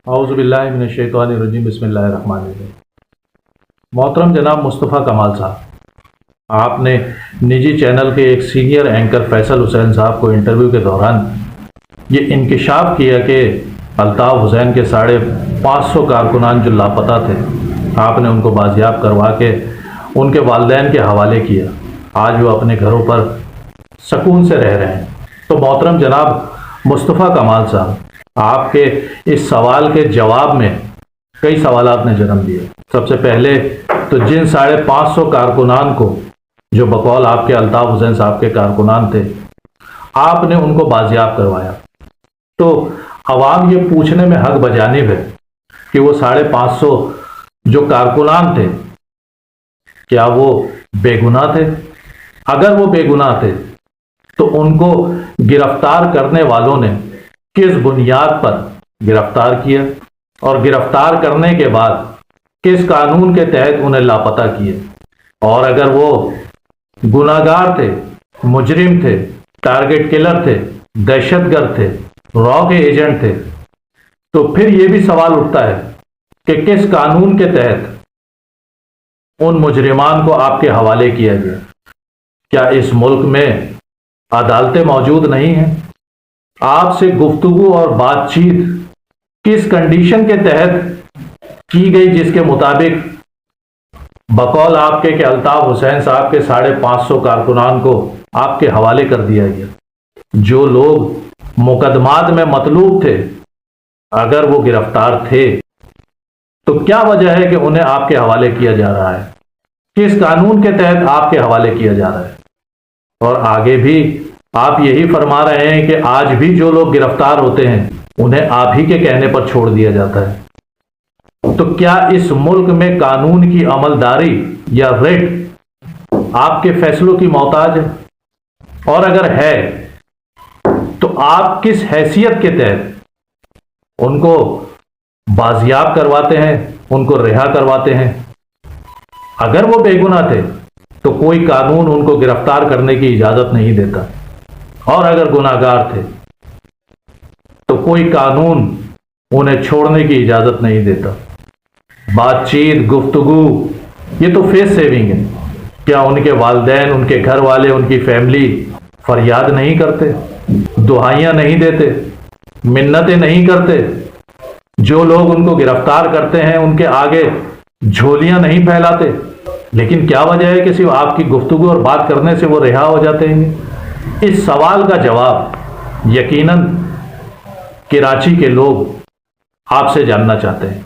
اعوذ باللہ من الشیطان الرجیم بسم اللہ الرحمن الرحیم۔ محترم جناب مصطفیٰ کمال صاحب، آپ نے نجی چینل کے ایک سینئر اینکر فیصل حسین صاحب کو انٹرویو کے دوران یہ انکشاف کیا کہ الطاف حسین کے 550 کارکنان جو لاپتہ تھے، آپ نے ان کو بازیاب کروا کے ان کے والدین کے حوالے کیا۔ آج وہ اپنے گھروں پر سکون سے رہ رہے ہیں۔ تو محترم جناب مصطفیٰ کمال صاحب، آپ کے اس سوال کے جواب میں کئی سوالات نے جنم دیے۔ سب سے پہلے تو جن 550 کارکنان کو جو بقول آپ کے الطاف حسین صاحب کے کارکنان تھے، آپ نے ان کو بازیاب کروایا، تو عوام یہ پوچھنے میں حق بجانب ہے کہ وہ 550 جو کارکنان تھے کیا وہ بے گناہ تھے؟ اگر وہ بے گناہ تھے تو ان کو گرفتار کرنے والوں نے کس بنیاد پر گرفتار کیا، اور گرفتار کرنے کے بعد کس قانون کے تحت انہیں لاپتہ کیے؟ اور اگر وہ گناہگار تھے، مجرم تھے، ٹارگٹ کلر تھے، دہشت گرد تھے، را کے ایجنٹ تھے، تو پھر یہ بھی سوال اٹھتا ہے کہ کس قانون کے تحت ان مجرمان کو آپ کے حوالے کیا گیا؟ کیا اس ملک میں عدالتیں موجود نہیں ہیں؟ آپ سے گفتگو اور بات چیت کس کنڈیشن کے تحت کی گئی جس کے مطابق بقول آپ کے کہ الطاف حسین صاحب کے 550 کارکنان کو آپ کے حوالے کر دیا گیا؟ جو لوگ مقدمات میں مطلوب تھے، اگر وہ گرفتار تھے تو کیا وجہ ہے کہ انہیں آپ کے حوالے کیا جا رہا ہے؟ کس قانون کے تحت آپ کے حوالے کیا جا رہا ہے؟ اور آگے بھی آپ یہی فرما رہے ہیں کہ آج بھی جو لوگ گرفتار ہوتے ہیں انہیں آپ ہی کے کہنے پر چھوڑ دیا جاتا ہے۔ تو کیا اس ملک میں قانون کی عملداری یا ریٹ آپ کے فیصلوں کی محتاج ہے؟ اور اگر ہے تو آپ کس حیثیت کے تحت ان کو بازیاب کرواتے ہیں، ان کو رہا کرواتے ہیں؟ اگر وہ بے گناہ تھے تو کوئی قانون ان کو گرفتار کرنے کی اجازت نہیں دیتا، اور اگر گناہگار تھے تو کوئی قانون انہیں چھوڑنے کی اجازت نہیں دیتا۔ بات چیت، گفتگو، یہ تو فیس سیونگ ہے۔ کیا ان کے والدین، ان کے گھر والے، ان کی فیملی فریاد نہیں کرتے، دعائیاں نہیں دیتے، منتیں نہیں کرتے؟ جو لوگ ان کو گرفتار کرتے ہیں ان کے آگے جھولیاں نہیں پھیلاتے؟ لیکن کیا وجہ ہے کہ صرف آپ کی گفتگو اور بات کرنے سے وہ رہا ہو جاتے ہیں؟ اس سوال کا جواب یقیناً کراچی کے لوگ آپ سے جاننا چاہتے ہیں۔